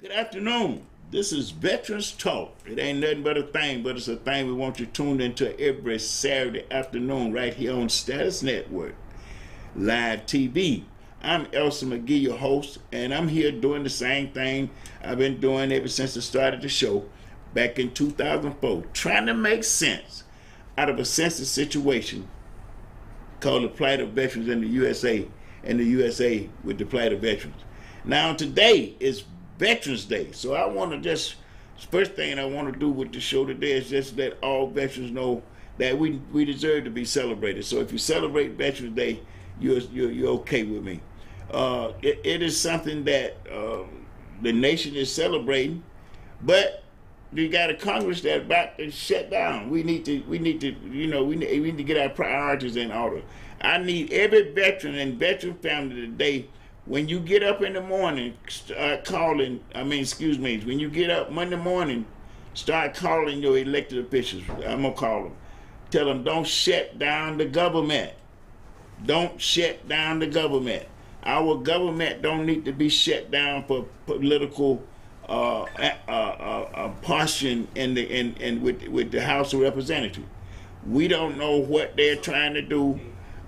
Good afternoon. This is Veterans Talk. It ain't nothing but a thing, but it's a thing we want you tuned into every Saturday afternoon right here on Status Network, Live TV. I'm Elsa McGee, your host, and I'm here doing the same thing I've been doing ever since I started the show back in 2004, trying to make sense out of a sensitive situation called the plight of veterans in the USA and the USA with the plight of veterans. Now, today is Veterans Day, so I want to just first thing I want to do with the show today is just let all veterans know that we deserve to be celebrated. So if you celebrate Veterans Day, you're okay with me. It is something that the nation is celebrating, but we got a Congress that's about to shut down. We need to we need to get our priorities in order. I need every veteran and veteran family today. When you get up in the morning, start calling. When you get up Monday morning, start calling your elected officials. I'm gonna call them. Tell them don't shut down the government. Don't shut down the government. Our government don't need to be shut down for political portion with the House of Representatives. We don't know what they're trying to do,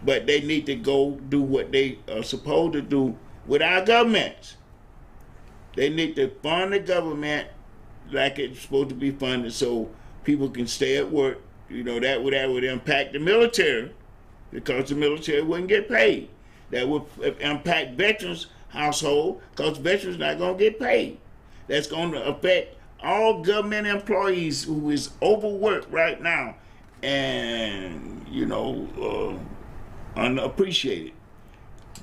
but they need to go do what they are supposed to do with our governments. They need to fund the government like it's supposed to be funded so people can stay at work. That would impact the military because the military wouldn't get paid. That would impact veterans' household because veterans not going to get paid. That's going to affect all government employees who is overworked right now and, unappreciated.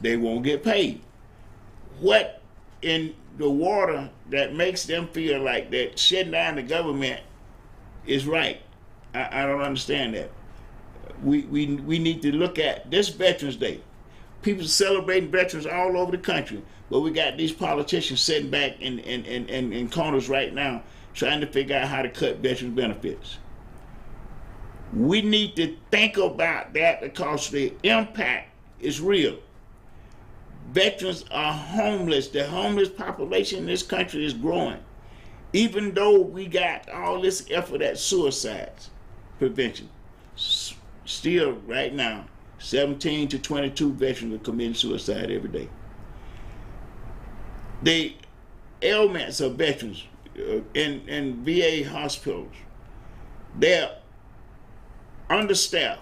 They won't get paid. What in the water that makes them feel like that shutting down the government is right? I don't understand that. We need to look at this Veterans Day. People celebrating veterans all over the country, but we got these politicians sitting back in corners right now trying to figure out how to cut veterans benefits. We need to think about that because the impact is real. Veterans are homeless. The homeless population in this country is growing. Even though we got all this effort at suicides prevention, still right now, 17 to 22 veterans are committing suicide every day. The ailments of veterans in VA hospitals, they're understaffed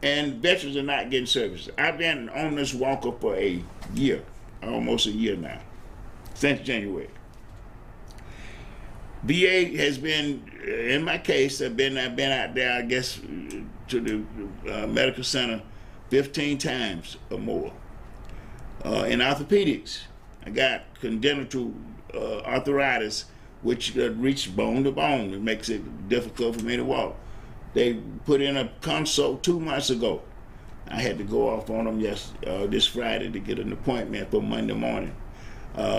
and veterans are not getting services. I've been on this walker for a year, almost a year now, since January. VA has been, in my case, I've been out there, I guess, to the medical center 15 times or more. In orthopedics, I got congenital arthritis, which reaches bone to bone. It makes it difficult for me to walk. They put in a consult 2 months ago. I had to go off on them this Friday to get an appointment for Monday morning.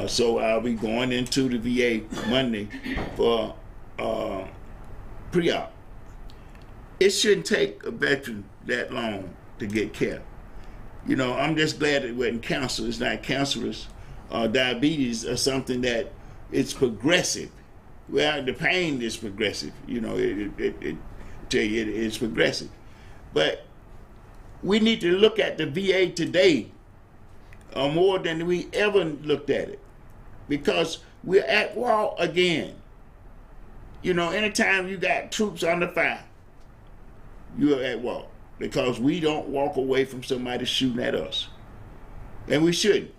So I'll be going into the VA Monday for pre-op. It shouldn't take a veteran that long to get care. I'm just glad it wasn't cancer. It's not cancerous. Diabetes or something that it's progressive. Well, the pain is progressive. It's progressive. But we need to look at the VA today more than we ever looked at it, because we're at war again. Anytime you got troops under fire, you're at war, because we don't walk away from somebody shooting at us, and we shouldn't.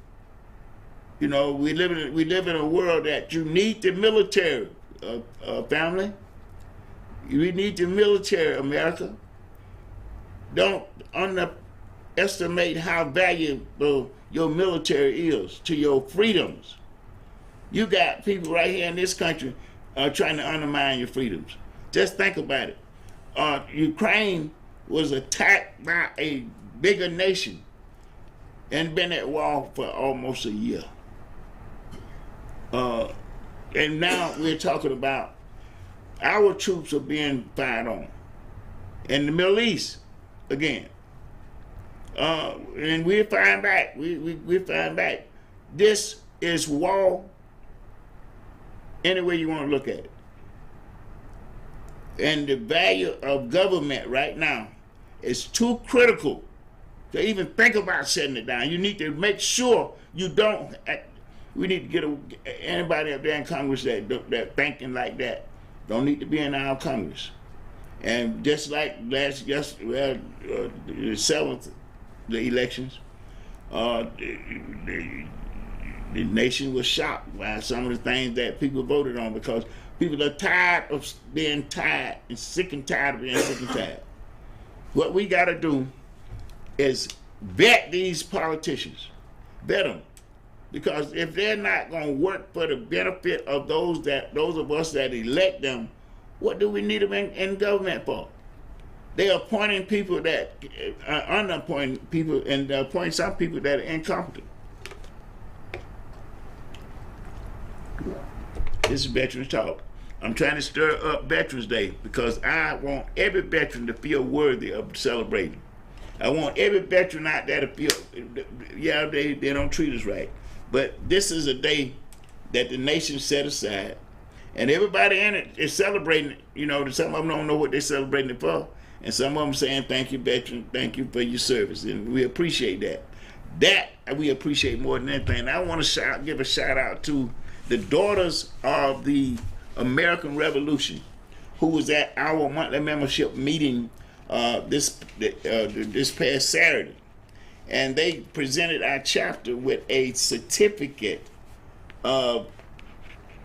We live in a world that you need the military, family. We need the military, America. Don't underestimate how valuable your military is to your freedoms. You got people right here in this country trying to undermine your freedoms. Just think about it. Ukraine was attacked by a bigger nation and been at war for almost a year. And now we're talking about our troops are being fired on in the Middle East again. And we're fighting back. We're fighting back. This is war Any way you want to look at it. And the value of government right now is too critical to even think about shutting it down. You need to make sure you don't. We need to get anybody up there in Congress that thinking like that don't need to be in our Congress. And just like the 7th, the elections, the nation was shocked by some of the things that people voted on, because people are tired of being tired and sick and tired of being sick and tired. What we got to do is vet these politicians, vet them, because if they're not going to work for the benefit of those of us that elect them, what do we need them in government for? They're appointing people that are unappointed people, and they're appointing some people that are incompetent. This is Veterans Talk. I'm trying to stir up Veterans Day because I want every veteran to feel worthy of celebrating. I want every veteran out there to feel, yeah, they don't treat us right, but this is a day that the nation set aside, and everybody in it is celebrating it. You know, some of them don't know what they're celebrating it for, and some of them saying, thank you, veteran, thank you for your service, and we appreciate that. That we appreciate more than anything. And I want to give a shout out to the daughters of the American Revolution, who was at our monthly membership meeting this past Saturday, and they presented our chapter with a certificate of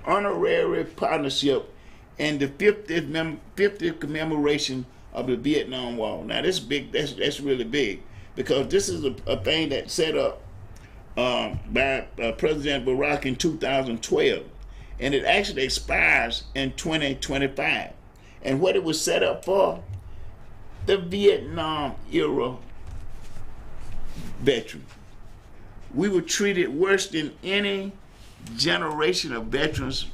honorary partnership in the 50th commemoration of the Vietnam War. Now this big, that's really big, because this is a thing that's set up by President Barack in 2012, and it actually expires in 2025. And what it was set up for, the Vietnam era veteran. We were treated worse than any generation of veterans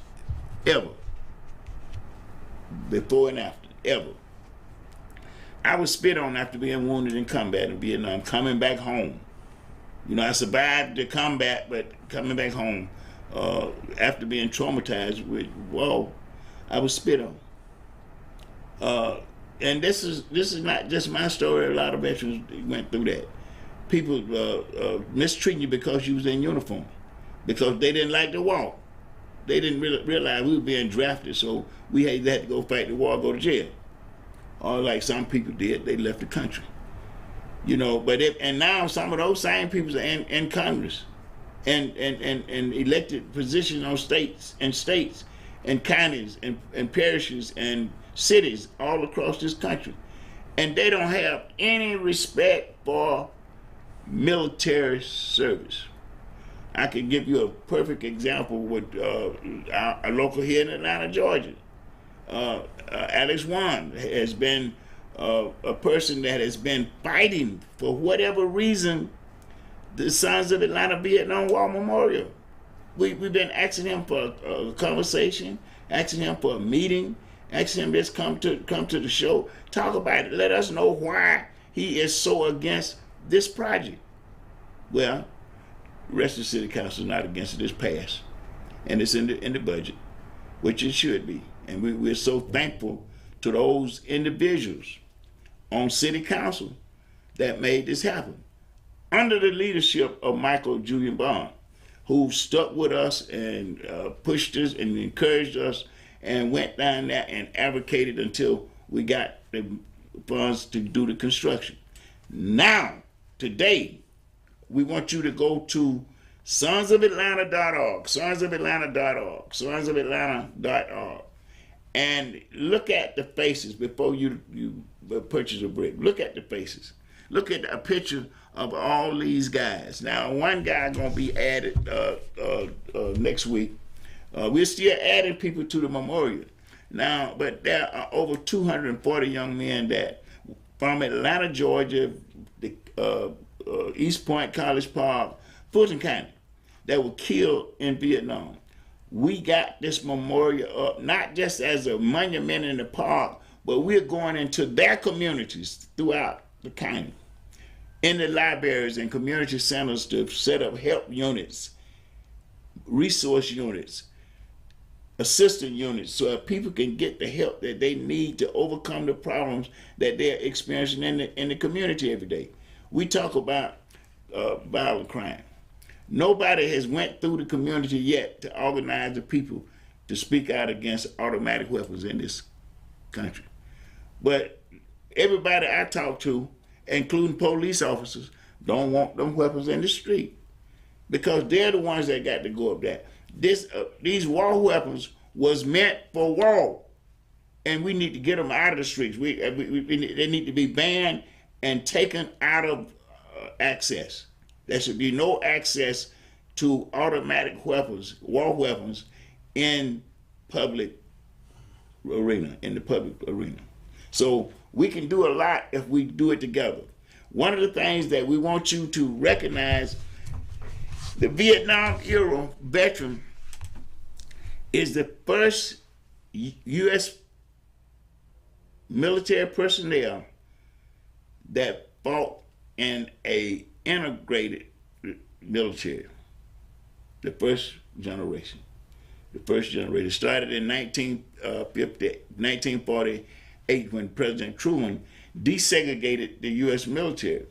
ever, before and after, ever. I was spit on after being wounded in combat in Vietnam, coming back home. You know, I survived the combat, but coming back home after being traumatized with war, I was spit on. And this is not just my story. A lot of veterans went through that. People mistreating you because you was in uniform, because they didn't like the war. They didn't realize we were being drafted, so we had to go fight the war, go to jail. Or like some people did, they left the country. You know, and now some of those same people are in Congress and elected positions on states and counties and parishes and cities all across this country. And they don't have any respect for military service. I can give you a perfect example with our local here in Atlanta, Georgia. Alex Wan has been a person that has been fighting, for whatever reason, the Sons of Atlanta Vietnam War Memorial. We've been asking him for a conversation, asking him for a meeting, asking him just come to the show, talk about it, let us know why he is so against this project. Well, the rest of the city council is not against it. It's passed, and it's in the budget, which it should be. And we're so thankful to those individuals on city council that made this happen, under the leadership of Michael Julian Bond, who stuck with us and pushed us and encouraged us and went down there and advocated until we got the funds to do the construction. Now, today, we want you to go to sonsofatlanta.org, sonsofatlanta.org, and look at the faces before you purchase a brick. Look at the faces. Look at a picture of all these guys. Now, one guy gonna be added next week. We're still adding people to the memorial now, but there are over 240 young men that from Atlanta, Georgia, the East Point, College Park, Fulton County, that were killed in Vietnam. We got this memorial up not just as a monument in the park, but we're going into their communities throughout the county, in the libraries and community centers, to set up help units, resource units, assistance units so that people can get the help that they need to overcome the problems that they're experiencing in the community every day. We talk about violent crime. Nobody has went through the community yet to organize the people to speak out against automatic weapons in this country. But everybody I talk to, including police officers, don't want them weapons in the street because they're the ones that got to go up there. These war weapons was meant for war, and we need to get them out of the streets. They need to be banned and taken out of access. There should be no access to automatic weapons, war weapons, in the public arena. So we can do a lot if we do it together. One of the things that we want you to recognize, the Vietnam era veteran is the first U.S. military personnel that fought in a integrated military. The first generation. Started in 1948 when President Truman desegregated the U.S. military.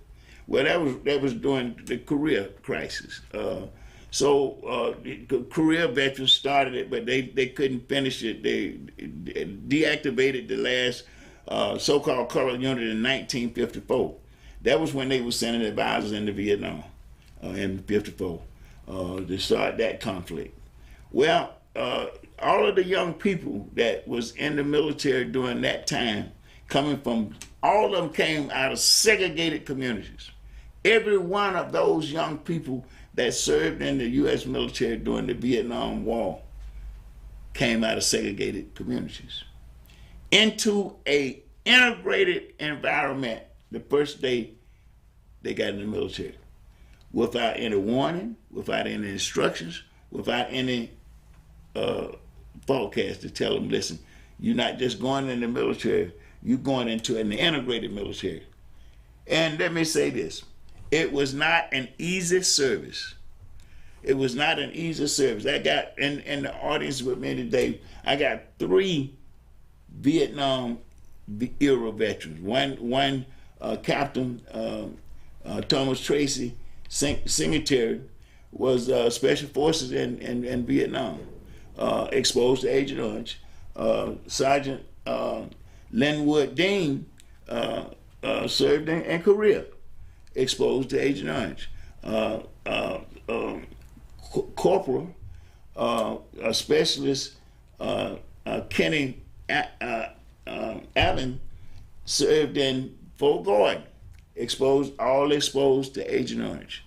Well, that was during the Korea crisis. So the Korea veterans started it, but they couldn't finish it. They deactivated the last so-called color unit in 1954. That was when they were sending advisors into Vietnam in 54 to start that conflict. Well, all of the young people that was in the military during that time, all of them came out of segregated communities. Every one of those young people that served in the U.S. military during the Vietnam War came out of segregated communities into a integrated environment the first day they got in the military, without any warning, without any instructions, without any forecast to tell them, listen, you're not just going in the military, you're going into an integrated military. And let me say this, it was not an easy service. It was not an easy service. I got in the audience with me today, I got 3 Vietnam era veterans. One Captain Thomas Tracy Singletary was Special Forces in Vietnam, exposed to Agent Orange. Sergeant Linwood Dean served in Korea, exposed to Agent Orange. Corporal, a specialist, Kenny Allen, served in Fort Gordon, exposed to Agent Orange.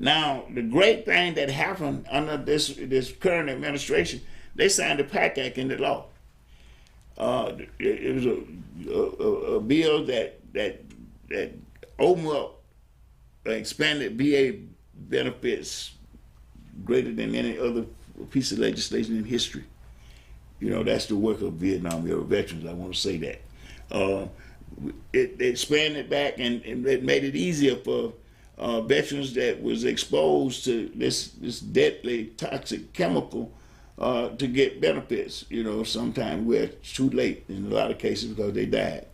Now, the great thing that happened under this current administration, they signed the PAC Act into law. It was a bill that opened up, expanded VA benefits greater than any other piece of legislation in history. You know, that's the work of Vietnam era veterans. I want to say that. It expanded back and it made it easier for veterans that was exposed to this deadly toxic chemical to get benefits. You know, sometimes we're too late in a lot of cases because they died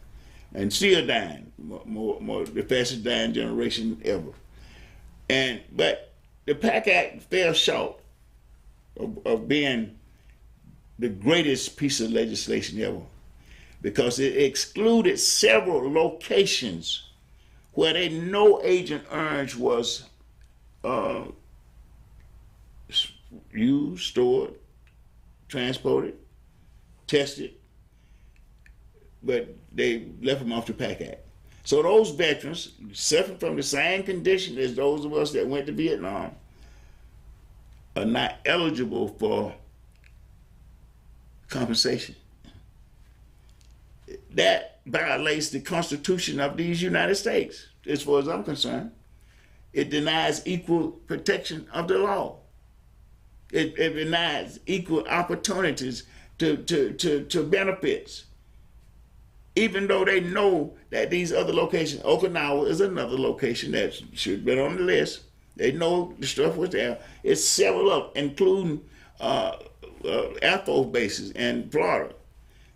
and still dying, more the fastest dying generation ever. But the PAC Act fell short of being the greatest piece of legislation ever, because it excluded several locations where they know Agent Orange was used, stored, transported, tested, but they left them off the PAC Act. So those veterans, suffering from the same condition as those of us that went to Vietnam, are not eligible for compensation. That violates the Constitution of these United States, as far as I'm concerned. It denies equal protection of the law. It denies equal opportunities to benefits. Even though they know that these other locations, Okinawa is another location that should have been on the list. They know the stuff was there. It's several of them, including Air Force bases in Florida.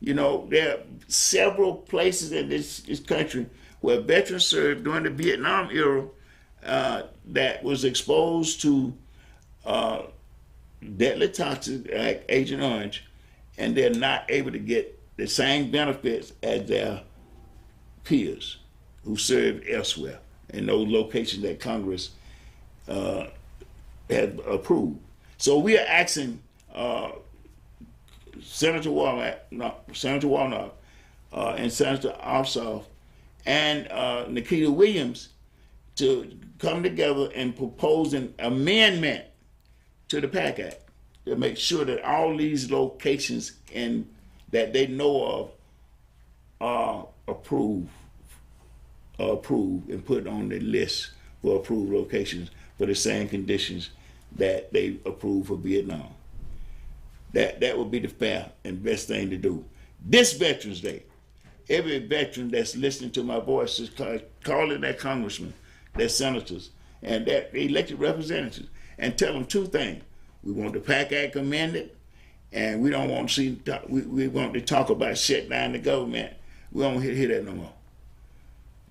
You know, there are several places in this country where veterans served during the Vietnam era that was exposed to deadly toxins like Agent Orange, and they're not able to get the same benefits as their peers who served elsewhere in those locations that Congress had approved. So we are asking Senator Warnock and Senator Ossoff and Nikita Williams to come together and propose an amendment to the PAC Act to make sure that all these locations that they know of are approved and put on the list for approved locations for the same conditions that they approved for Vietnam. That would be the fair and best thing to do. This Veterans Day, every veteran that's listening to my voice is calling their congressmen, their senators, and their elected representatives, and tell them two things. We want the PAC Act amended, and we don't want to see. We want to talk about shut down the government. We don't hear that no more.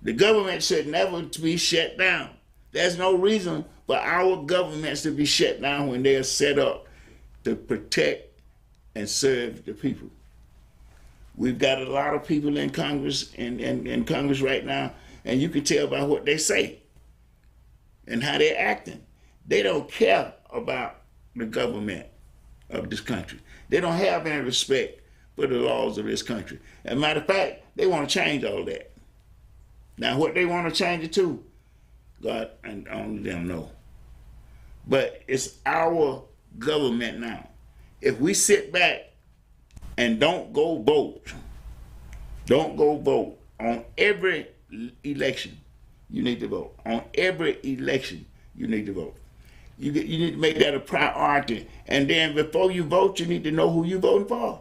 The government should never be shut down. There's no reason for our governments to be shut down when they are set up to protect and serve the people. We've got a lot of people in Congress in Congress right now, and you can tell by what they say and how they're acting. They don't care about the government of this country. They don't have any respect for the laws of this country. As a matter of fact, they want to change all that. Now, what they want to change it to, God and only them know. But it's our government now. If we sit back and don't go vote on every election, you need to vote. On every election, you need to vote. You need to make that a priority. And then before you vote, you need to know who you're voting for.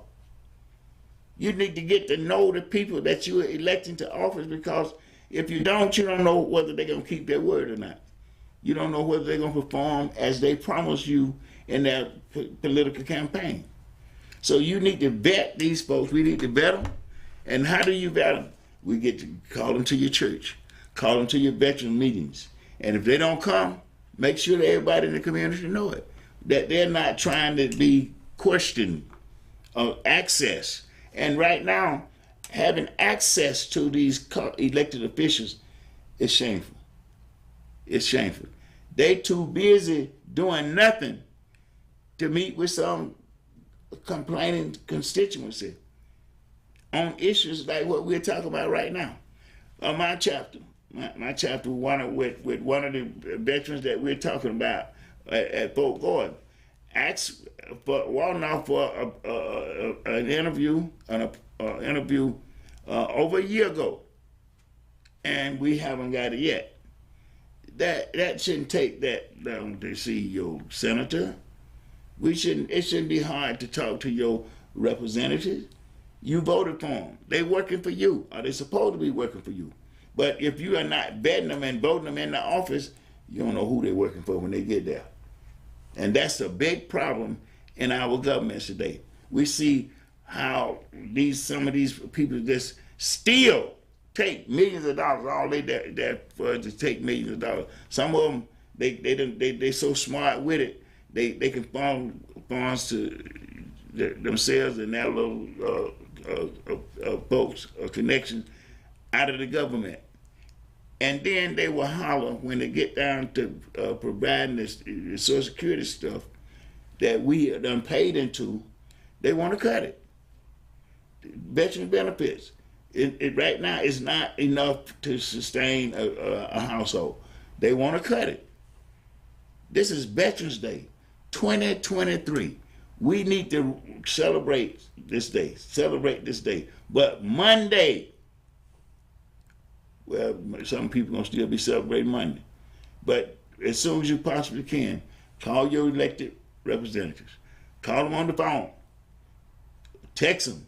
You need to get to know the people that you are electing to office, because if you don't know whether they're going to keep their word or not. You don't know whether they're going to perform as they promised you in their political campaign. So you need to vet these folks. We need to vet them. And how do you vet them? We get to call them to your church, call them to your veteran meetings. And if they don't come, make sure that everybody in the community know it, that they're not trying to be questioned of access. And right now, having access to these elected officials is shameful. It's shameful. They too busy doing nothing to meet with some complaining constituency on issues like what we're talking about right now. My chapter with one of the veterans that we're talking about at Fort Gordon asked for Warnock for an interview over a year ago, and we haven't got it yet. That shouldn't take that long to see your senator. It shouldn't be hard to talk to your representatives. You voted for them. They're working for you, or they're supposed to be working for you. But if you are not vetting them and voting them in the office, you don't know who they're working for when they get there. And that's a big problem in our governments today. We see how some of these people just steal, take millions of dollars. All they're for to take millions of dollars. Some of them, they so smart with it, they can farm funds to themselves and their little folks or connections out of the government. And then they will holler when they get down to providing this Social Security stuff that we are done paid into. They want to cut it. Veteran benefits. It right now is not enough to sustain a household. They want to cut it. This is Veterans Day, 2023. We need to celebrate this day. But Monday, well, some people are going to still be celebrating Monday. But as soon as you possibly can, call your elected representatives. Call them on the phone. Text them.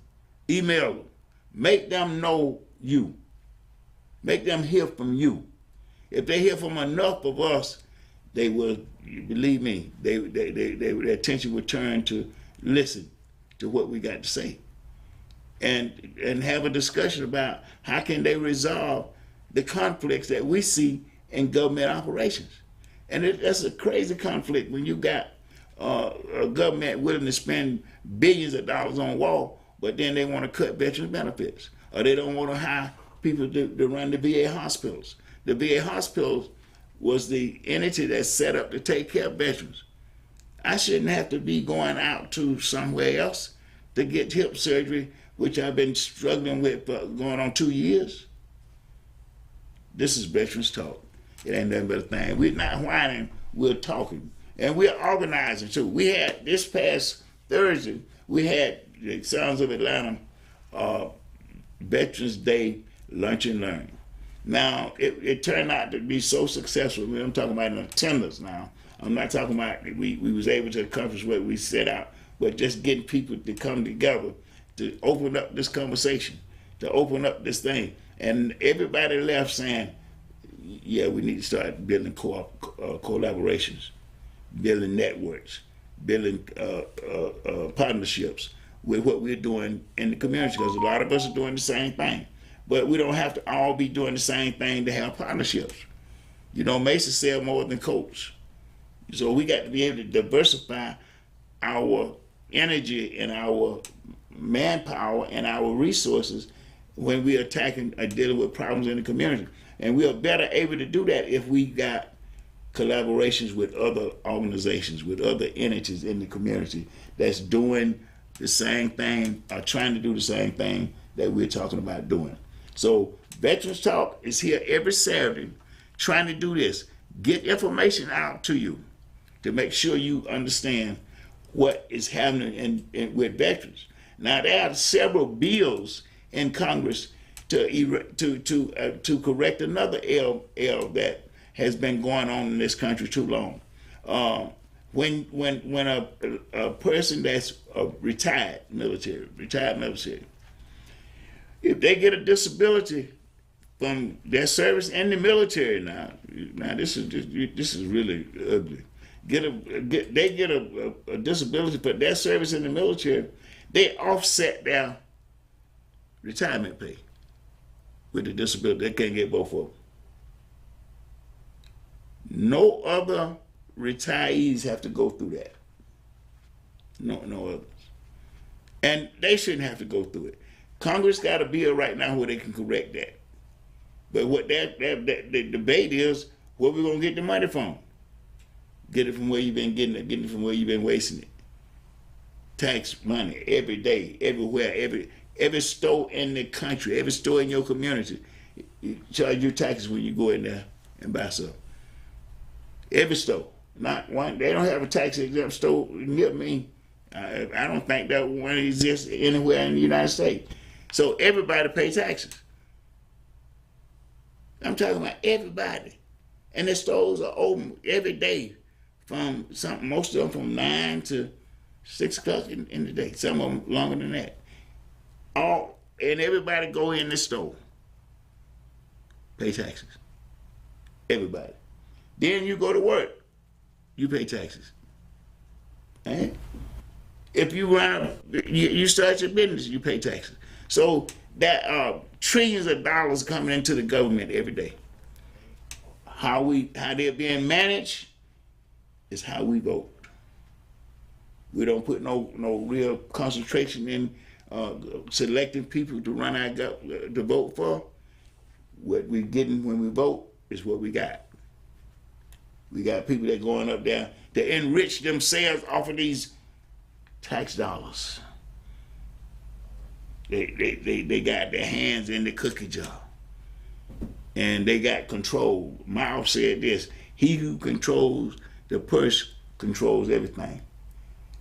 Email them. Make them know you. Make them hear from you. If they hear from enough of us, they will, believe me, their attention will turn to listen to what we got to say, and have a discussion about how can they resolve the conflicts that we see in government operations. And that's a crazy conflict when you got a government willing to spend billions of dollars on wall, but then they want to cut veterans benefits, or they don't want to hire people to run the VA hospitals. The VA hospitals was the entity that's set up to take care of veterans. I shouldn't have to be going out to somewhere else to get hip surgery, which I've been struggling with for going on 2 years. This is Veterans Talk. It ain't nothing but a thing. We're not whining, we're talking. And we're organizing too. We had, this past Thursday, we had the Sounds of Atlanta Veterans Day Lunch and Learn. Now, it turned out to be so successful. I'm talking about in attendance now. I'm not talking about we was able to accomplish what we set out, but just getting people to come together to open up this conversation, to open up this thing. And everybody left saying, yeah, we need to start building collaborations, building networks, building partnerships with what we're doing in the community, because a lot of us are doing the same thing. But we don't have to all be doing the same thing to have partnerships. You know, Mason sell more than Coats. So we got to be able to diversify our energy and our manpower and our resources when we're attacking or dealing with problems in the community. And we are better able to do that if we got collaborations with other organizations, with other entities in the community that's doing the same thing or trying to do the same thing that we're talking about doing. So Veterans Talk is here every Saturday trying to do this. Get information out to you to make sure you understand what is happening with veterans. Now, there are several bills in Congress to correct another ill that has been going on in this country too long. When a person that's retired military, if they get a disability from their service in the military, now this is really ugly. They get a disability for their service in the military, they offset their retirement pay with the disability. They can't get both of them. No other retirees have to go through that. No others. And they shouldn't have to go through it. Congress got a bill right now where they can correct that. But what the debate is, where we gonna get the money from? Get it from where you've been getting it, get it from where you've been wasting it. Tax money every day, everywhere, every store in the country, every store in your community, you charge your taxes when you go in there and buy stuff. Every store. Not one, they don't have a tax exempt store near me. I don't think that one exists anywhere in the United States. So everybody pays taxes. I'm talking about everybody. And the stores are open every day from most of them from 9 to 6 o'clock in the day. Some of them longer than that. And everybody go in the store, pay taxes. Everybody. Then you go to work, you pay taxes. Right? If you start your business, you pay taxes. So that trillions of dollars coming into the government every day. How they're being managed is how we vote. We don't put no real concentration in selecting people to run to vote for. What we're getting when we vote is what we got. We got people that going up there to enrich themselves off of these tax dollars. They got their hands in the cookie jar. And they got control. Mao said this, he who controls the purse controls everything.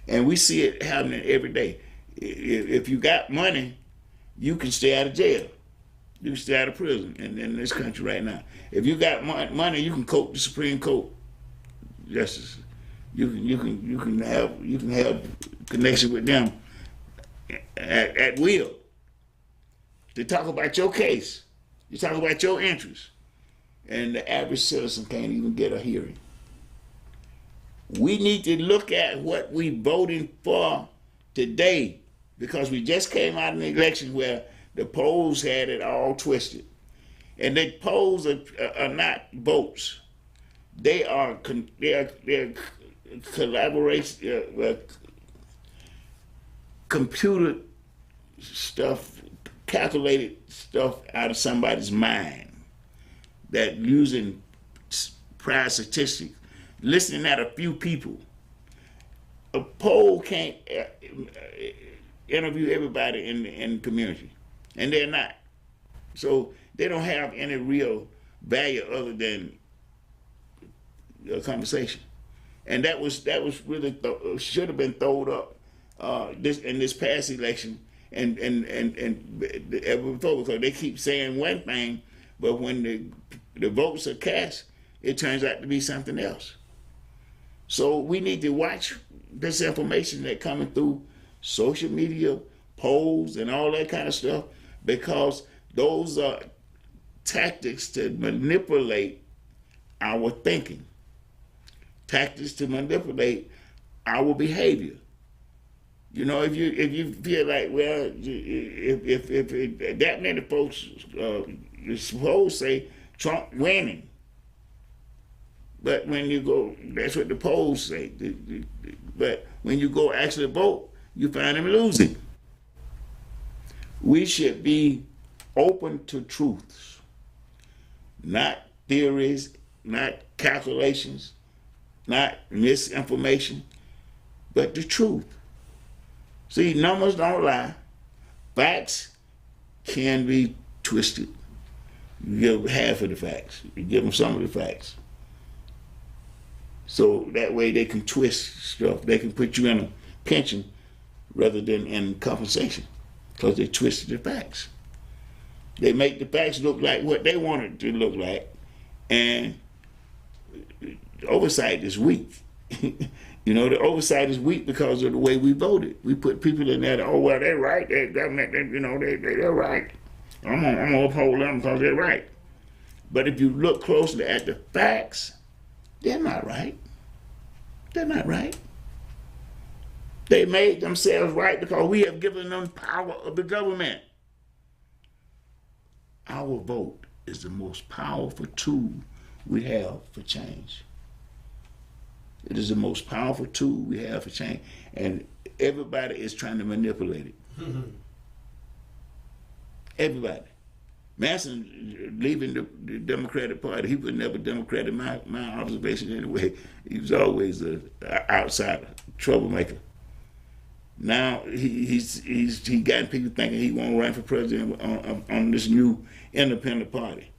And we see it happening every day. If you got money, you can stay out of jail. You can stay out of prison in this country right now. If you got money, you can court the Supreme Court justice. You can have connection with them at will to talk about your case. You talk about your interests. And the average citizen can't even get a hearing. We need to look at what we voting for today, because we just came out of an election where the polls had it all twisted. And the polls are not votes. They are they're collaboration, computer stuff, calculated stuff out of somebody's mind that using prior statistics, listening at a few people. A poll can't interview everybody in the community, and they're not. So they don't have any real value other than a conversation. And that was really should have been thrown up this past election and ever before, because they keep saying one thing, but when the votes are cast, it turns out to be something else. So we need to watch this information that coming through social media, polls, and all that kind of stuff, because those are tactics to manipulate our thinking, tactics to manipulate our behavior. You know, if you feel like, well, if that many folks you're supposed to say Trump winning, but when you go, that's what the polls say. But when you go actually vote, you find him losing. We should be open to truths, not theories, not calculations, not misinformation, but the truth. See, numbers don't lie. Facts can be twisted. You give half of the facts. You give them some of the facts. So that way they can twist stuff. They can put you in a pension rather than in compensation, because they twisted the facts. They make the facts look like what they want it to look like, and oversight is weak. You know, the oversight is weak because of the way we voted. We put people in there that, oh, well, they're right. They're right. I'm gonna uphold them because they're right. But if you look closely at the facts, they're not right. They're not right. They made themselves right because we have given them power of the government. Our vote is the most powerful tool we have for change. It is the most powerful tool we have for change, and everybody is trying to manipulate it. Everybody. Manson leaving the Democratic Party, he was never Democratic. My observation anyway, he was always an outsider, troublemaker. Now he got people thinking he won't run for president on this new independent party.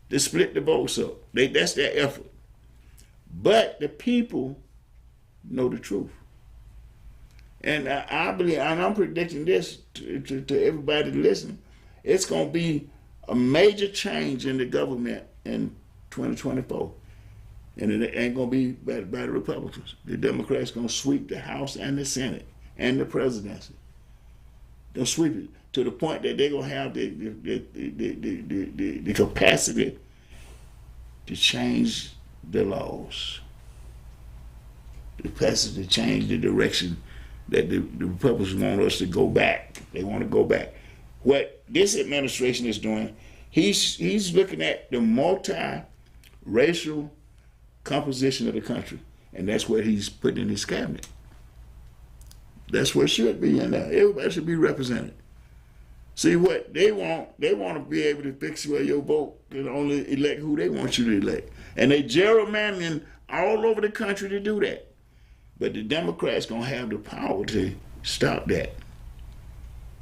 They split the votes up. That's their effort. But the people know the truth. And I believe, and I'm predicting this to everybody listening, it's going to be a major change in the government in 2024. And it ain't going to be by the Republicans. The Democrats going to sweep the House and the Senate and the presidency. They'll sweep it to the point that they're going to have the capacity to change the laws, the capacity to change the direction that the Republicans want us to go back. They want to go back. What this administration is doing, he's looking at the multi-racial composition of the country, and that's what he's putting in his cabinet. That's what should be in there. Everybody should be represented. See what they want to be able to fix where your vote can only elect who they want you to elect. And they gerrymandering all over the country to do that. But the Democrats gonna have the power to stop that.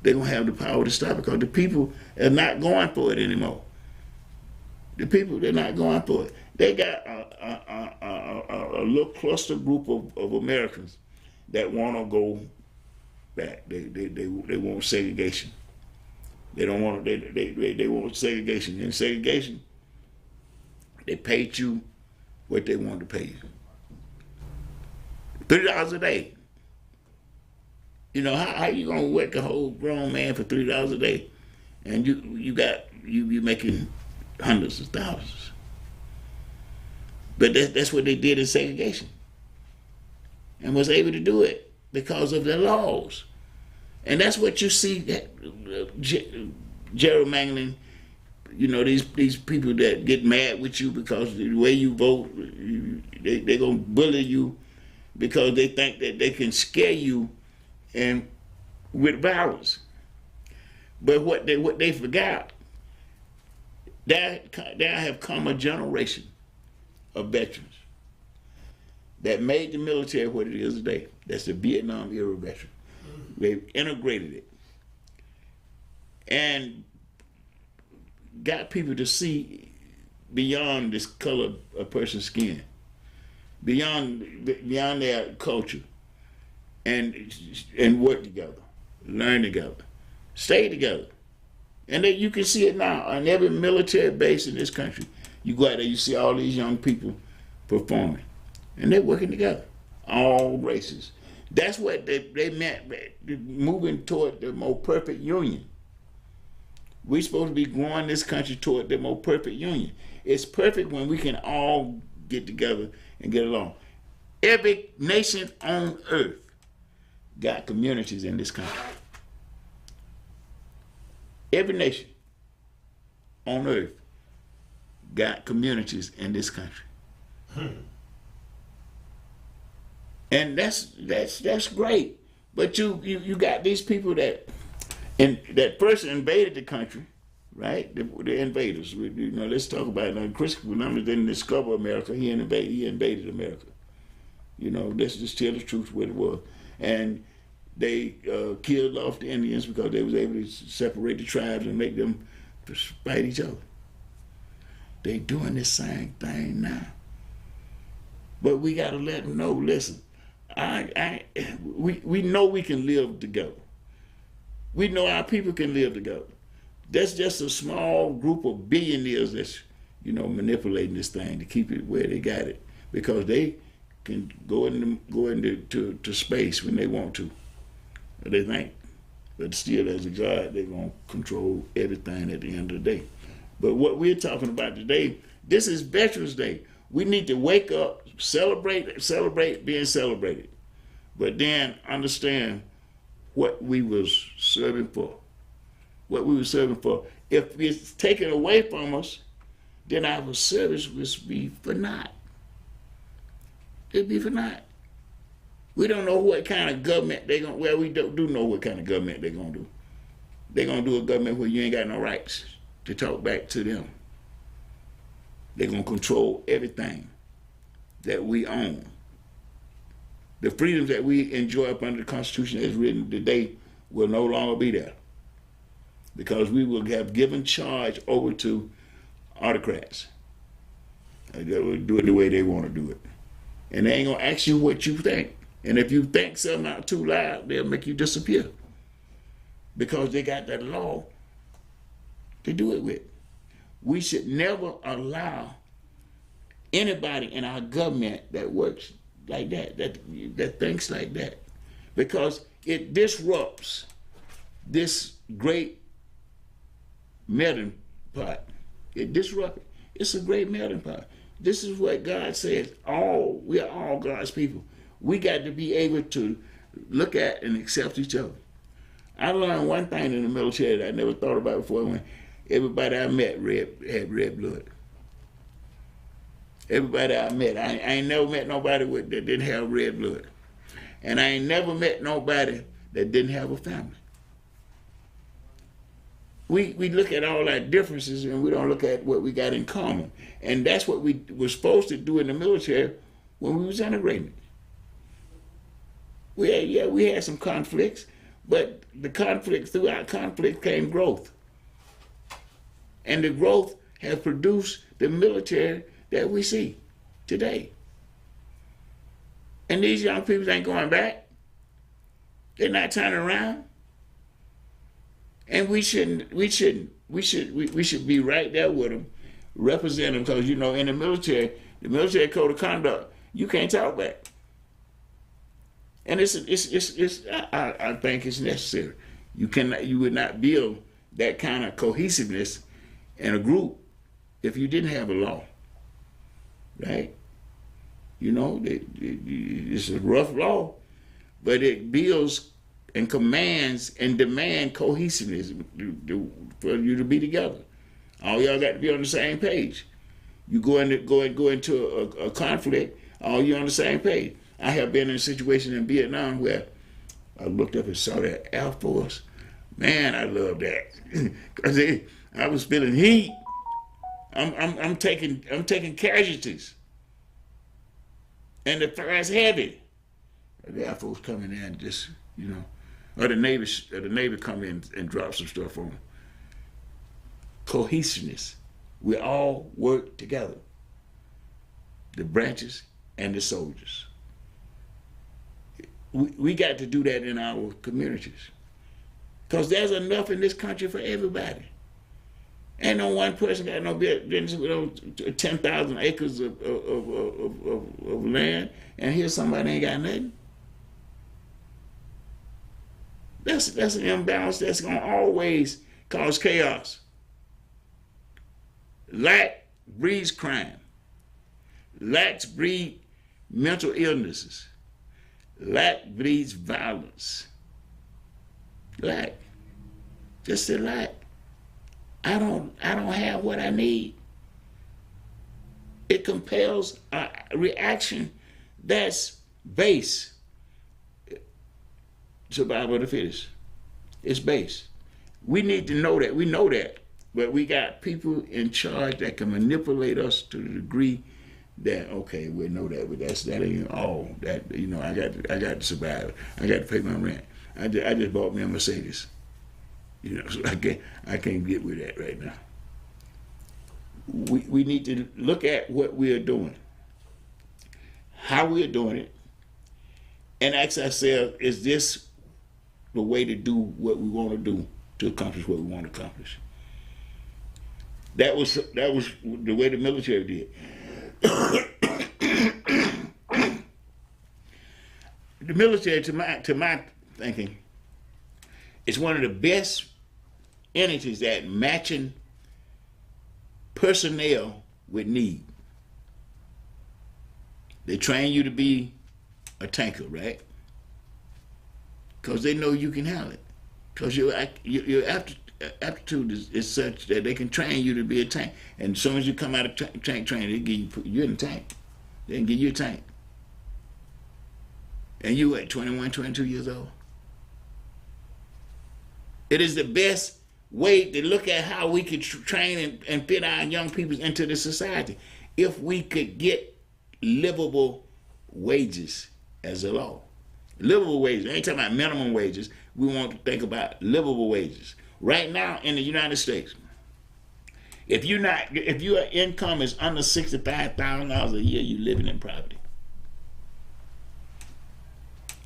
They're gonna have the power to stop it because the people are not going for it anymore. The people, they're not going for it. They got a little cluster group of Americans that want to go back. They want segregation. They don't want they want segregation. In segregation, they paid you what they wanted to pay you. $3 a day. You know, how you gonna work a whole grown man for $3 a day, and you making hundreds of thousands? But that's what they did in segregation. and was able to do it because of their laws. And that's what you see, gerrymandering. You know, these people that get mad with you because the way you vote, they're going to bully you because they think that they can scare you and with violence. But what they forgot, there have come a generation of veterans that made the military what it is today. That's the Vietnam era veteran. They've integrated it and got people to see beyond this color of a person's skin, beyond their culture, and work together, learn together, stay together. And then you can see it now on every military base in this country. You go out there, you see all these young people performing, and they're working together, all races. That's what they meant, moving toward the more perfect union. We're supposed to be growing this country toward the more perfect union. It's perfect when we can all get together and get along. Every nation on earth got communities in this country. Every nation on earth got communities in this country. And that's great. But you got these people that first invaded the country, right? The invaders. You know, let's talk about it. Christopher Columbus didn't discover America. He invaded America. You know, let's just tell the truth what it was. And they killed off the Indians because they was able to separate the tribes and make them fight each other. They doing the same thing now. But we got to let them know, listen, we know we can live together. We know our people can live together. That's just a small group of billionaires that's, you know, manipulating this thing to keep it where they got it, because they can go into space when they want to. They think, but still, as a God, they're gonna control everything at the end of the day. But what we're talking about today, this is Veterans Day. We need to wake up, celebrate being celebrated, but then understand what we was serving for. What we were serving for. If it's taken away from us, then our service would be for naught. It'd be for naught. We don't know what kind of government they're going to, well, we do know what kind of government they're going to do. They're going to do a government where you ain't got no rights to talk back to them. They're going to control everything that we own. The freedoms that we enjoy up under the Constitution as written today will no longer be there, because we will have given charge over to autocrats. They will do it the way they want to do it. And they ain't going to ask you what you think. And if you think something out too loud, they'll make you disappear, because they got that law to do it with. We should never allow anybody in our government that works like that thinks like that, because it disrupts this great melting pot. It disrupts it. It's a great melting pot. This is what God says. We are all God's people. We got to be able to look at and accept each other. I learned one thing in the military that I never thought about before. When everybody I met had red blood. Everybody I met, I ain't never met nobody that didn't have red blood. And I ain't never met nobody that didn't have a family. We look at all our differences and we don't look at what we got in common. And that's what we were supposed to do in the military when we was integrating. We had some conflicts, but through our conflict came growth. And the growth has produced the military that we see today. And these young people ain't going back. They're not turning around. And we should be right there with them, represent them, because, you know, in the military code of conduct, you can't talk back. And I think it's necessary. You would not build that kind of cohesiveness in a group if you didn't have a law, right? You know, it's a rough law, but it builds and commands and demand cohesiveness for you to be together. All y'all got to be on the same page. You go into a conflict, all you on the same page. I have been in a situation in Vietnam where I looked up and saw that Air Force. Man, I love that because I was feeling heat. I'm taking casualties, and the fire's heavy. The Air Force coming in, just or the Navy come in and drop some stuff on them. Cohesiveness. We all work together. The branches and the soldiers. We got to do that in our communities. Because there's enough in this country for everybody. Ain't no one person got no business with 10,000 acres of land, and here somebody ain't got nothing. That's an imbalance that's going to always cause chaos. Lack breeds crime. Lack breeds mental illnesses. Lack breeds violence. Lack. Just the lack. I don't have what I need. It compels a reaction that's base. Survival of the fittest. It's base. We need to know that. We know that. But we got people in charge that can manipulate us to the degree that, okay, we know that, but that ain't all. That, I got to survive. I got to pay my rent. I just bought me a Mercedes. So I can't get with that right now. We need to look at what we are doing, how we are doing it, and ask ourselves, is this the way to do what we want to do to accomplish what we want to accomplish? That was the way the military did. The military, to my thinking, is one of the best entities at matching personnel with need. They train you to be a tanker, right? Because they know you can handle it. Because your aptitude is such that they can train you to be a tank. And as soon as you come out of tank training, they give you in the tank. They can give you a tank. And you at 21, 22 years old. It is the best way to look at how we could train and fit our young people into the society. If we could get livable wages as a law. Livable wages. I ain't talking about minimum wages. We want to think about livable wages. Right now in the United States, if your income is under $65,000 a year, you're living in poverty.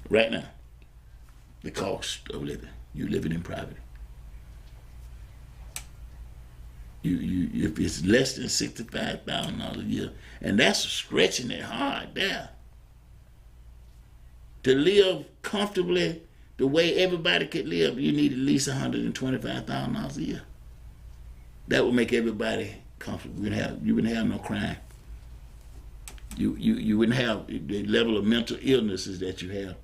Right now, the cost of living, you're living in poverty. If it's less than $65,000 a year, and that's stretching it hard there. To live comfortably the way everybody could live, you need at least $125,000 a year. That would make everybody comfortable. You wouldn't have no crime. You wouldn't have the level of mental illnesses that you have.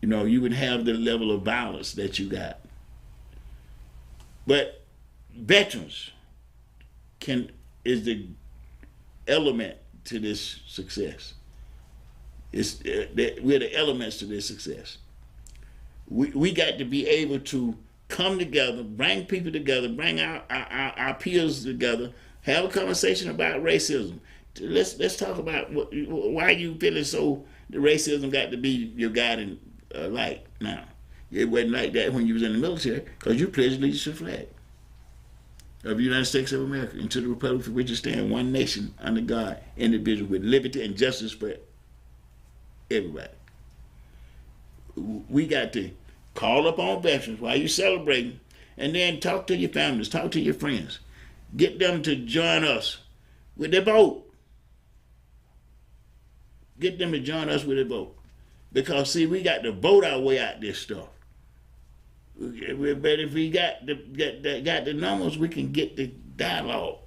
You wouldn't have the level of violence that you got. But veterans is the element to this success. We're the elements to this success. We got to be able to come together, bring people together, bring our peers together, have a conversation about racism. Let's talk about why you feeling so the racism got to be your guiding light now. It wasn't like that when you was in the military, because you pledged allegiance to the flag of the United States of America and to the republic for which it stands, one nation under God, indivisible, with liberty and justice for everybody. We got to call up on veterans while you're celebrating, and then talk to your families, talk to your friends. Get them to join us with their vote. Get them to join us with their vote. Because, see, we got to vote our way out this stuff. But if we got the numbers, we can get the dialogue.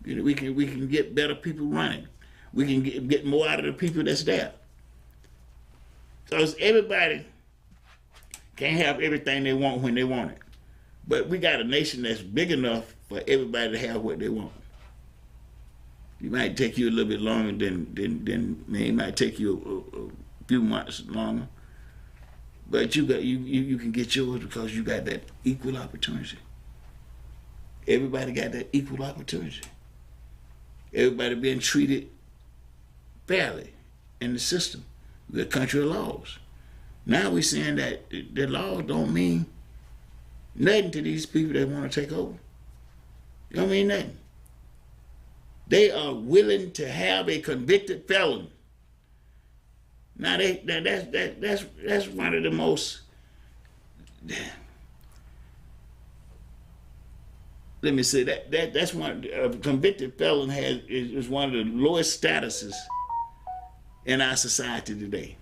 We can get better people running. we can get more out of the people that's there. Because everybody can't have everything they want when they want it. But we got a nation that's big enough for everybody to have what they want. It might take you a little bit longer than it might take you a few months longer. But you can get yours because you got that equal opportunity. Everybody got that equal opportunity. Everybody being treated fairly in the system. We're a country of laws. Now we're saying that the laws don't mean nothing to these people that want to take over. It don't mean nothing. They are willing to have a convicted felon. Now that's one of the most. Let me say that's one. A convicted felon is one of the lowest statuses in our society today.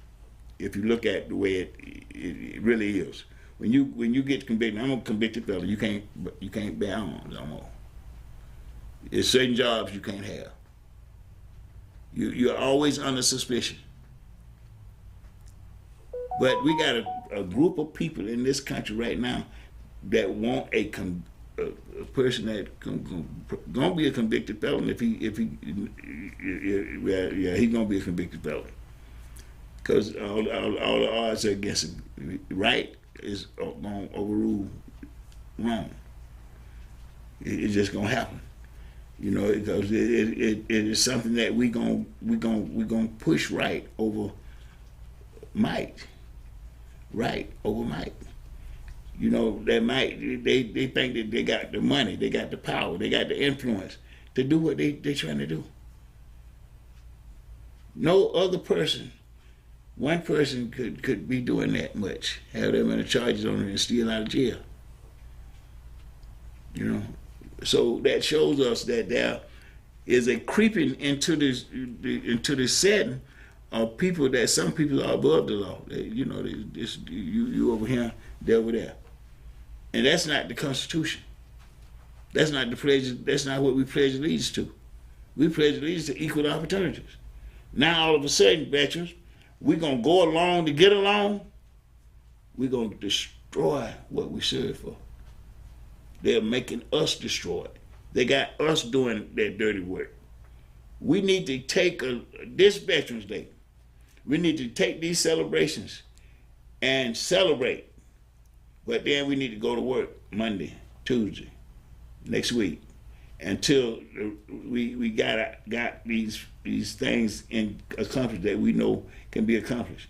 If you look at the way it really is, when you get convicted, I'm a convicted felon. You can't bear arms no more. There's certain jobs you can't have. You're always under suspicion. But we got a group of people in this country right now that want a person that gonna be a convicted felon if he he's gonna be a convicted felon because all the odds are against him. Right is gonna overrule wrong. It's just gonna happen, because it is something that we gonna push right over might. Right over might. They think that they got the money, they got the power, they got the influence to do what they're trying to do. No other person, one person could be doing that much, have that many charges on it and still out of jail. So that shows us that there is a creeping into this setting of people that some people are above the law. You over here, they over there. And that's not the Constitution. That's not the pledge. That's not what we pledge allegiance to. We pledge allegiance to equal opportunities. Now all of a sudden, veterans, we're gonna go along to get along. We're gonna destroy what we serve for. They're making us destroy it. They got us doing their dirty work. We need to take this Veterans Day. We need to take these celebrations and celebrate. But then we need to go to work Monday, Tuesday, next week, until we got these things accomplished that we know can be accomplished.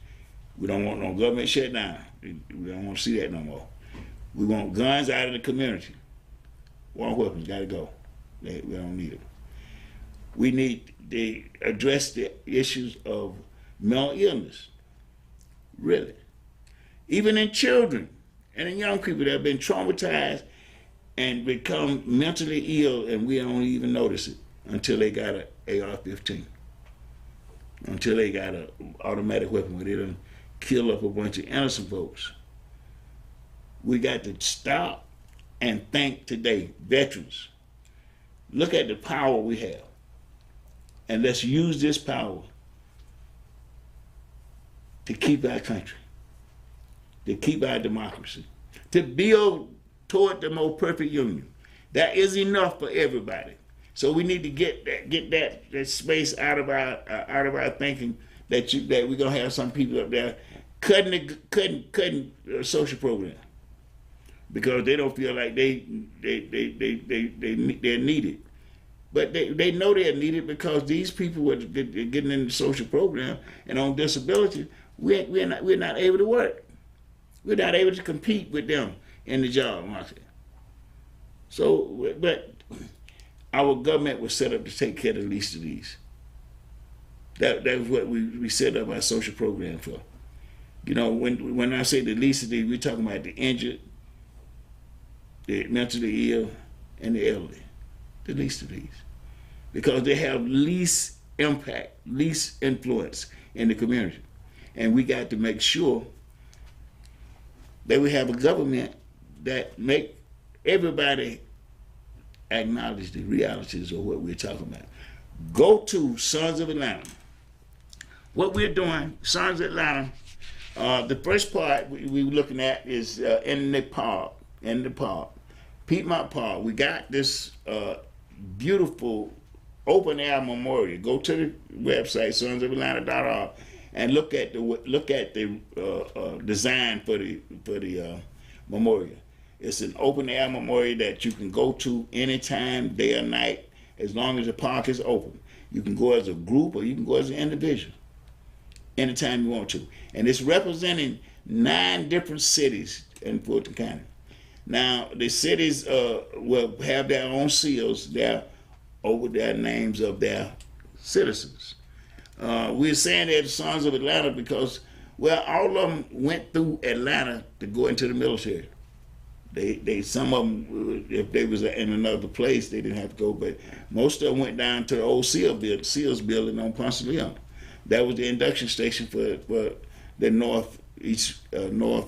We don't want no government shutdown. We don't want to see that no more. We want guns out of the community. War weapons got to go. We don't need them. We need to address the issues of mental illness. Really. Even in children and in young people that have been traumatized and become mentally ill, and we don't even notice it until they got an AR-15. Until they got an automatic weapon where they done kill up a bunch of innocent folks. We got to stop and think today, veterans, look at the power we have. And let's use this power to keep our country, to keep our democracy, to build toward the more perfect union. That is enough for everybody. So we need to get that space out of our thinking that we're gonna have some people up there cutting a social program because they don't feel like they're needed. But they know they're needed because these people are getting in the social program and on disability, we're not able to work. We're not able to compete with them in the job market. So, but our government was set up to take care of the least of these. That was what we set up our social program for. When I say the least of these, we're talking about the injured, the mentally ill, and the elderly. The least of these. Because they have least impact, least influence in the community. And we got to make sure that we have a government that make everybody acknowledge the realities of what we're talking about. Go to Sons of Atlanta. What we're doing, Sons of Atlanta, the first part we're looking at is in the park, Piedmont Park. We got this beautiful open air memorial. Go to the website sonsofatlanta.org and look at the design for the memorial. It's an open air memorial that you can go to anytime, day or night, as long as the park is open. You can go as a group or you can go as an individual anytime you want to. And it's representing 9 different cities in Fulton County. Now, the cities will have their own seals there over their names of their citizens. We're saying that the Sons of Atlanta because, well, all of them went through Atlanta to go into the military. Some of them, if they was in another place, they didn't have to go, but most of them went down to the old Seals building on Ponce de Leon. That was the induction station for the north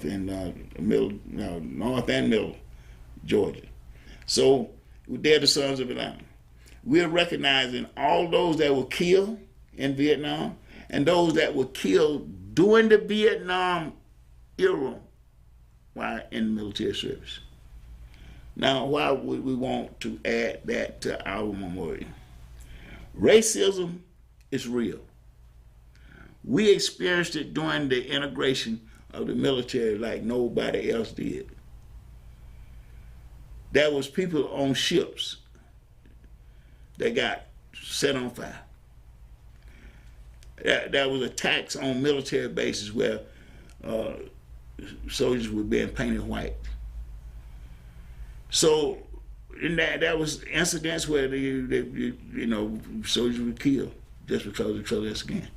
and middle Georgia. So they're the Sons of Atlanta. We're recognizing all those that were killed in Vietnam and those that were killed during the Vietnam era while in military service. Now, why would we want to add that to our memorial? Racism is real. We experienced it during the integration of the military like nobody else did. There was people on ships that got set on fire. There was attacks on military bases where soldiers were being painted white. So in that was incidents where soldiers were killed just because of the color of their skin.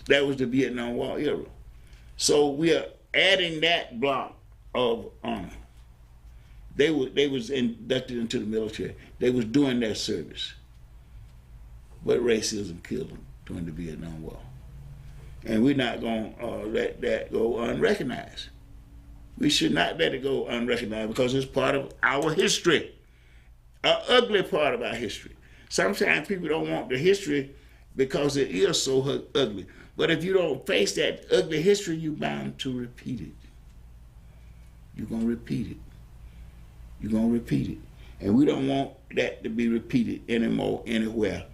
That was the Vietnam War era. So we are adding that block of honor. They was inducted into the military. They was doing their service. But racism killed them during the Vietnam War. And we're not going to let that go unrecognized. We should not let it go unrecognized because it's part of our history, an ugly part of our history. Sometimes people don't want the history because it is so ugly. But if you don't face that ugly history, you're bound to repeat it. You're going to repeat it. You're going to repeat it. And we don't want that to be repeated anymore anywhere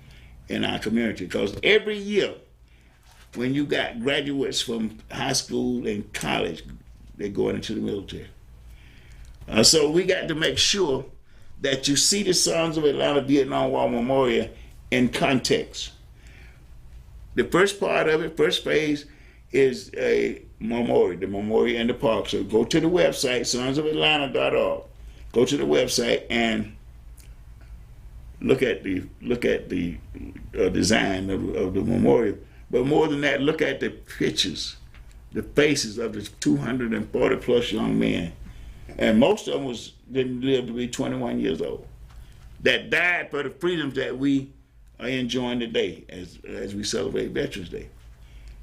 in our community because every year when you got graduates from high school and college, they're going into the military. So we got to make sure that you see the Sons of Atlanta Vietnam War Memorial in context. The first part of it, first phase, is a memorial, the memorial in the park. So go to the website, sonsofatlanta.org. Go to the website and look at the design of the memorial. But more than that, look at the pictures, the faces of the 240 plus young men. And most of them didn't live to be 21 years old. That died for the freedoms that we are enjoying today as we celebrate Veterans Day.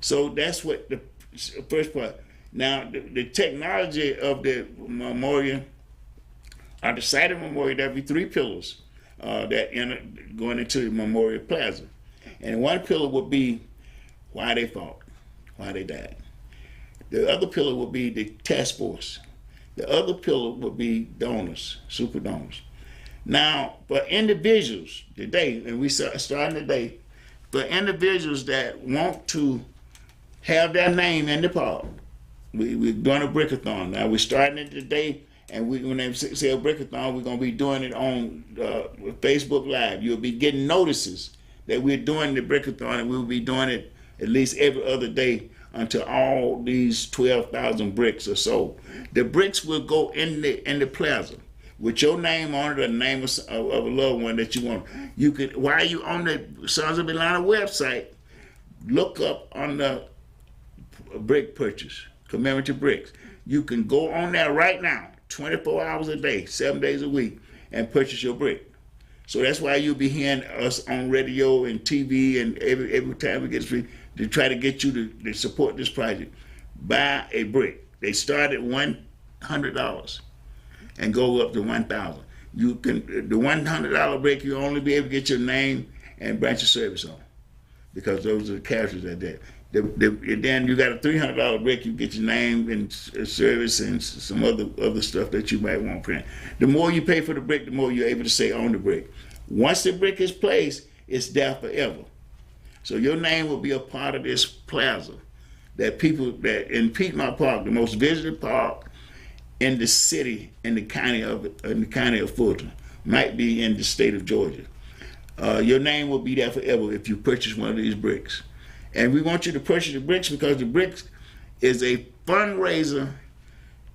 So that's what the first part. Now, the technology of the memorial, on the side of the memorial, there'll be 3 pillars going into the Memorial Plaza. And one pillar would be why they fought, why they died. The other pillar would be the task force. The other pillar would be donors, super donors. Now, for individuals today, and we starting today, for individuals that want to have their name in the park, we're doing a brickathon. Now, we're starting it today, and when they say a brickathon, we're going to be doing it on Facebook Live. You'll be getting notices that we're doing the brickathon, and we'll be doing it at least every other day until all these 12,000 bricks are sold. The bricks will go in the plaza with your name on it or the name of a loved one that you want. You could, while you on the Sons of Atlanta website, look up on the brick purchase, commemorative bricks. You can go on there right now, 24 hours a day, 7 days a week, and purchase your brick. So that's why you'll be hearing us on radio and TV and every time we get free to try to get you to support this project. Buy a brick. They start at $100 and go up to $1,000. You can, the $100 brick, you only be able to get your name and branch of service on, because those are the characters that there. Then you got a $300 brick. You get your name and service and some other stuff that you might want to print. The more you pay for the brick, the more you're able to say on the brick. Once the brick is placed, it's there forever. So your name will be a part of this plaza that people that in Piedmont Park, the most visited park in the city, in the county of Fulton, might be in the state of Georgia. Your name will be there forever if you purchase one of these bricks. And we want you to purchase the bricks because the bricks is a fundraiser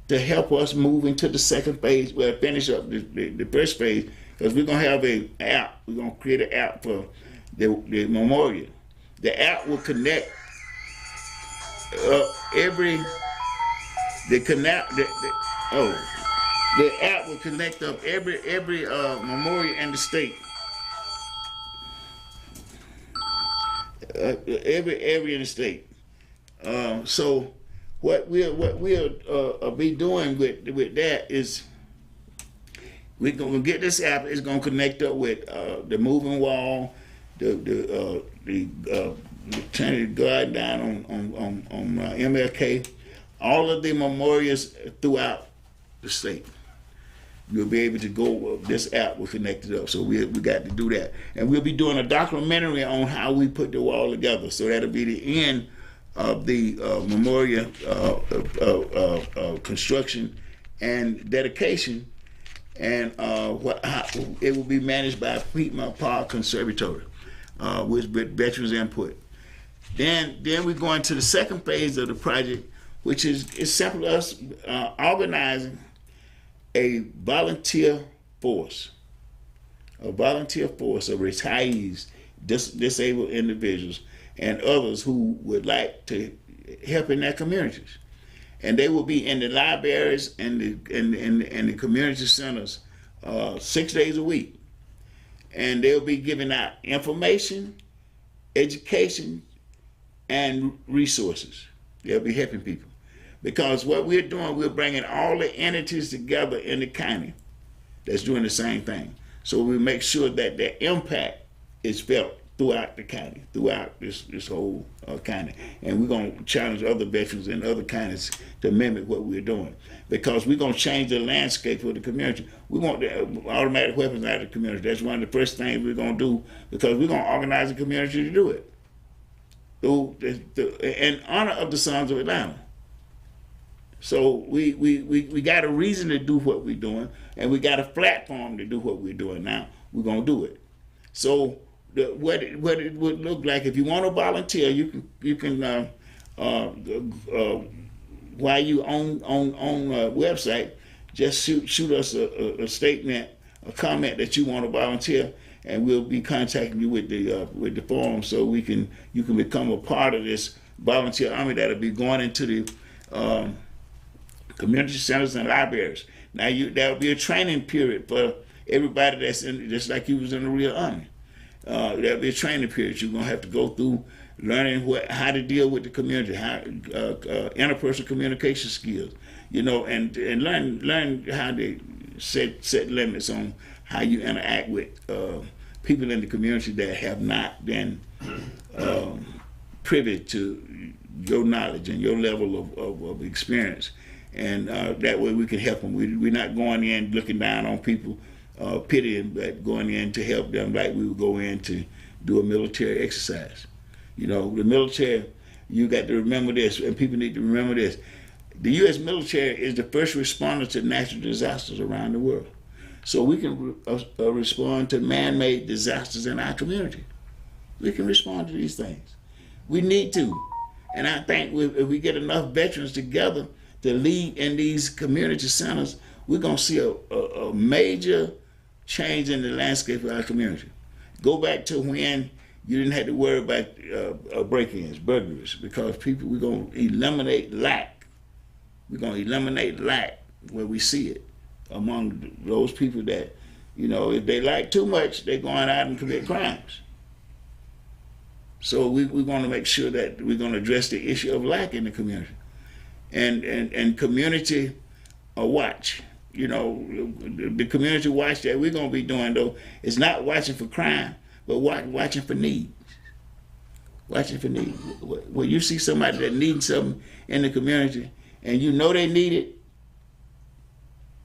to help us move into the second phase. We'll finish up the first phase, because we're going to have an app. We're going to create an app for the memorial. The app will connect the app will connect up every memorial in the state. Every area in the state. So what we'll be doing with that is we're gonna get this app. It's gonna connect up with the moving wall, the Trinity Garden down on MLK, all of the memorials throughout the state. You'll be able to go, this app will connect it up. So we got to do that. And we'll be doing a documentary on how we put the wall together. So that'll be the end of the memorial construction and dedication. And it will be managed by Piedmont Park Conservatory with veterans input. Then we're going to the second phase of the project, which is simply us organizing a volunteer force of retirees, disabled individuals, and others who would like to help in their communities. And they will be in the libraries and the community centers 6 days a week. And they'll be giving out information, education, and resources. They'll be helping people. Because what we're doing, we're bringing all the entities together in the county that's doing the same thing. So we make sure that the impact is felt throughout the county, throughout this whole county. And we're going to challenge other veterans in other counties to mimic what we're doing. Because we're going to change the landscape of the community. We want the automatic weapons out of the community. That's one of the first things we're going to do, because we're going to organize the community to do it. In honor of the Sons of Atlanta. So we got a reason to do what we're doing, and we got a platform to do what we're doing now. We're gonna do it. So what it would look like, if you want to volunteer, you can while you on website, just shoot us a statement, a comment that you want to volunteer, and we'll be contacting you with the form, so you can become a part of this volunteer army that'll be going into the community centers and libraries. Now there'll be a training period for everybody that's in, just like you was in the real army. There'll be a training period. You're gonna have to go through learning how to deal with the community, how interpersonal communication skills, and learn how to set limits on how you interact with people in the community that have not been privy to your knowledge and your level of experience. And that way we can help them. We're not going in looking down on people, pitying, but going in to help them like we would go in to do a military exercise. The military, you got to remember this, and people need to remember this. The U.S. military is the first responder to natural disasters around the world. So we can respond to man-made disasters in our community. We can respond to these things. We need to. And I think if we get enough veterans together to lead in these community centers, we're going to see a major change in the landscape of our community. Go back to when you didn't have to worry about break-ins, burglaries, because we're going to eliminate lack. We're going to eliminate lack where we see it among those people that, if they lack too much, they're going out and commit crimes. So we're going to make sure that we're going to address the issue of lack in the community. And community watch. The community watch that we're going to be doing, though, is not watching for crime, but watching for needs. Watching for needs. When you see somebody that needs something in the community and you know they need it,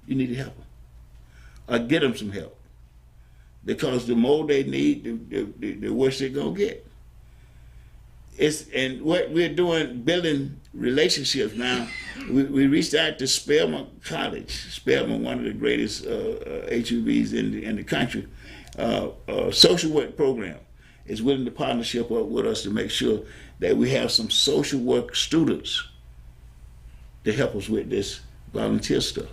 you need to help them or get them some help. Because the more they need, the worse they're going to get. And what we're doing, building relationships now, we reached out to Spelman College. Spelman, one of the greatest HUVs in the country. Social work program is willing to partnership up with us to make sure that we have some social work students to help us with this volunteer stuff.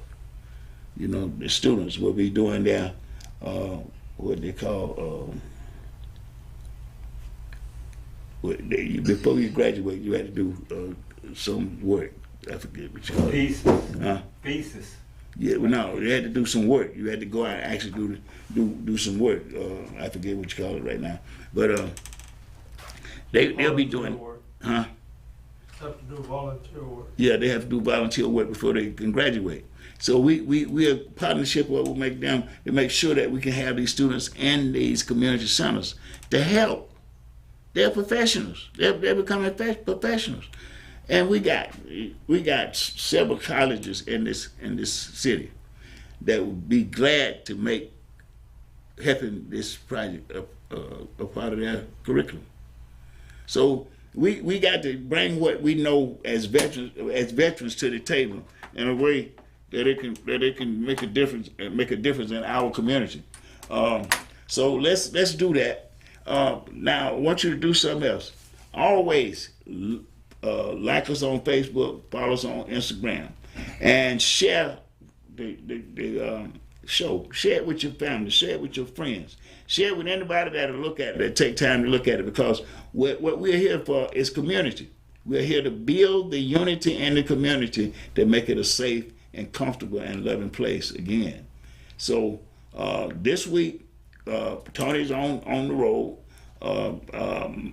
You know, the students will be doing their, what they call, before you graduate, you had to do some work. I forget what you call it. Thesis. Yeah, well, no, you had to do some work. You had to go out and actually do some work. I forget what you call it right now. But they'll be doing, work. Huh? Have to do volunteer work. Yeah, they have to do volunteer work before they can graduate. So we are partnership what will make them to make sure that we can have these students in these community centers to help. They're professionals. They're becoming professionals, and we got several colleges in this city that would be glad to make helping this project a part of their curriculum. So we got to bring what we know as veterans to the table in a way that it can make a difference in our community. So let's do that. Now I want you to do something else. Always like us on Facebook, follow us on Instagram, and share the show. Share it with your family. Share it with your friends. Share it with anybody that'll look at it, that take time to look at it, because what we're here for is community. We're here to build the unity in the community to make it a safe and comfortable and loving place again. So this week, Tony's on the road.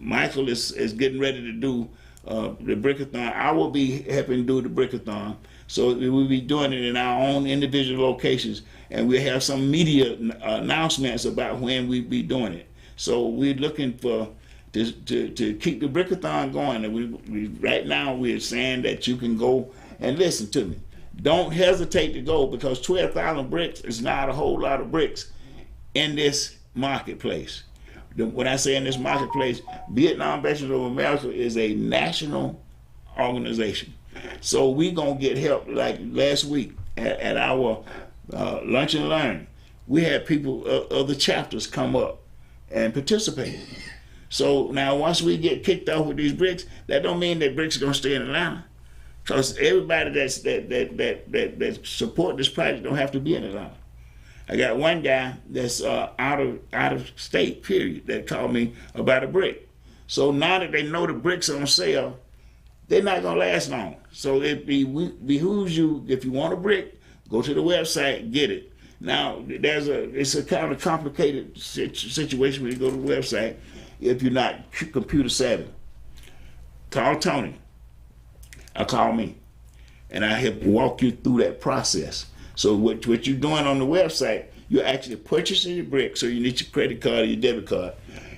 Michael is getting ready to do the Brickathon. I will be helping do the Brickathon. So we'll be doing it in our own individual locations, and we'll have some media announcements about when we'll be doing it. So we're looking for to keep the Brickathon going. And we right now we're saying that you can go and listen to me. Don't hesitate to go, because 12,000 bricks is not a whole lot of bricks in this marketplace. When I say in this marketplace, Vietnam Veterans of America is a national organization. So we gonna get help. Like last week at our lunch and learn, we had people of the chapters come up and participate. So now once we get kicked off with these bricks, that don't mean that bricks are gonna stay in Atlanta. Because everybody that support this project don't have to be in Atlanta. I got one guy that's out of state, period, that called me about a brick. So now that they know the bricks on sale, they're not gonna last long. So it behooves you, if you want a brick, go to the website, get it. Now it's a kind of complicated situation when you go to the website if you're not computer savvy. Call Tony. Or call me, and I help walk you through that process. So what you're doing on the website, you're actually purchasing your brick. So you need your credit card or your debit card,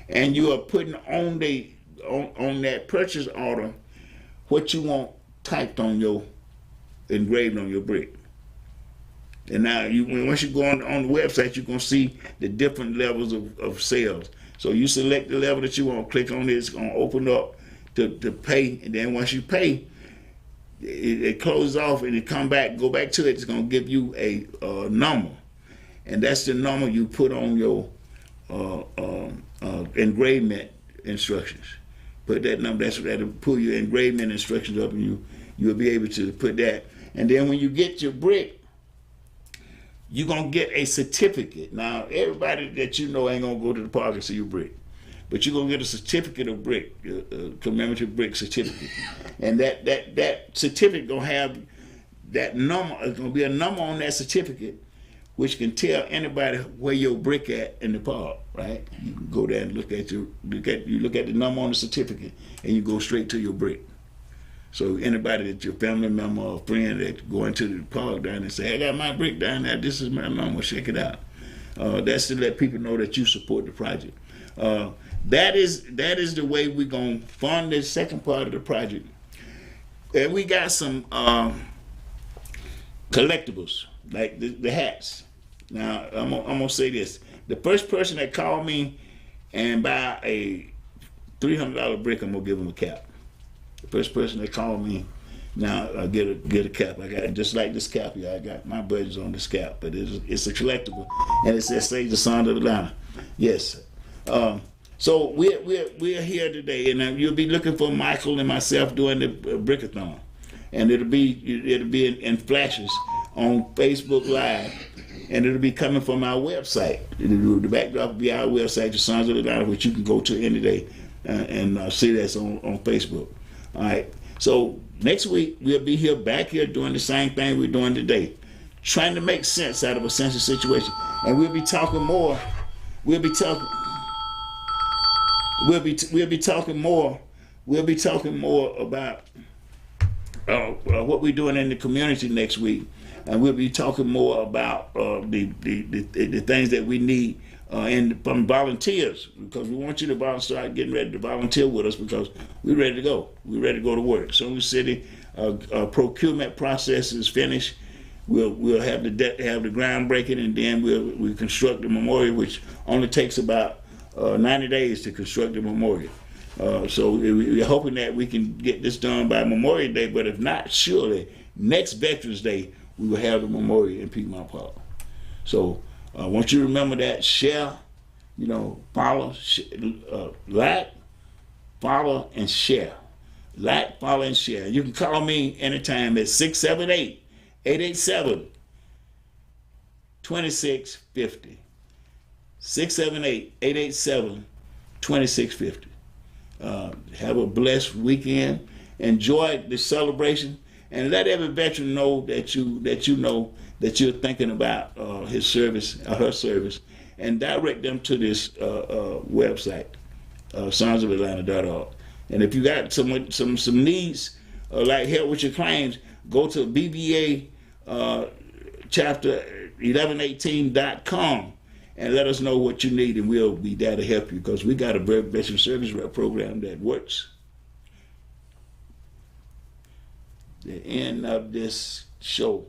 and you are putting on that purchase order what you want typed on engraved on your brick. And now once you go on the website, you're gonna see the different levels of sales. So you select the level that you want, click on it, it's gonna open up to pay, and then once you pay, it closes off and it go back to it. It's gonna give you a number, and that's the number you put on your engravement instructions. Put that number. That'll pull your engravement instructions up, and you'll be able to put that. And then when you get your brick, you're gonna get a certificate. Now everybody that you know ain't gonna go to the park and see your brick. But you're gonna get a certificate of brick, commemorative brick certificate, and that certificate gonna have that number. It's gonna be a number on that certificate, which can tell anybody where your brick at in the park. Right? You can go there and look at the number on the certificate, and you go straight to your brick. So anybody that your family member or friend that go into the park down and say, "I got my brick down there. This is my number. Check it out." That's to let people know that you support the project. That is the way we're gonna fund the second part of the project. And we got some collectibles like the hats. Now I'm gonna say this: the first person that called me and buy a $300 brick, I'm gonna give them a cap. The first person that called me, now I get a cap. I got just like this cap here. I got my budget's on this cap, but it's a collectible, and it says "Save the Sound of Atlanta." Yes. So we're here today, and you'll be looking for Michael and myself doing the brickathon, and it'll be in flashes on Facebook Live, and it'll be coming from our website. The backdrop will be our website, the Sons of Atlanta, which you can go to any day and see that's on Facebook. All right. So next week we'll be back here doing the same thing we're doing today, trying to make sense out of a sensitive situation, and we'll be talking more. We'll be talking more about what we're doing in the community next week, and we'll be talking more about the things that we need from volunteers, because we want you to start getting ready to volunteer with us, because we're ready to go. We're ready to go to work. So City procurement process is finished. We'll have the groundbreaking, and then we'll construct the memorial, which only takes about 90 days to construct the memorial. So we're hoping that we can get this done by Memorial Day, but if not, surely next Veterans Day we will have the memorial in Piedmont Park. So I want you to remember that. Share, follow, like, follow, and share. Like, follow, and share. You can call me anytime at 678-887-2650. 678-887-2650. Have a blessed weekend. Enjoy the celebration, and let every veteran know that you're thinking about his service or her service, and direct them to this website, sonsofAtlanta.org. And if you got some needs, like help with your claims, go to BBA chapter 1118.com and let us know what you need, and we'll be there to help you, because we got a veteran service rep program that works. The end of this show.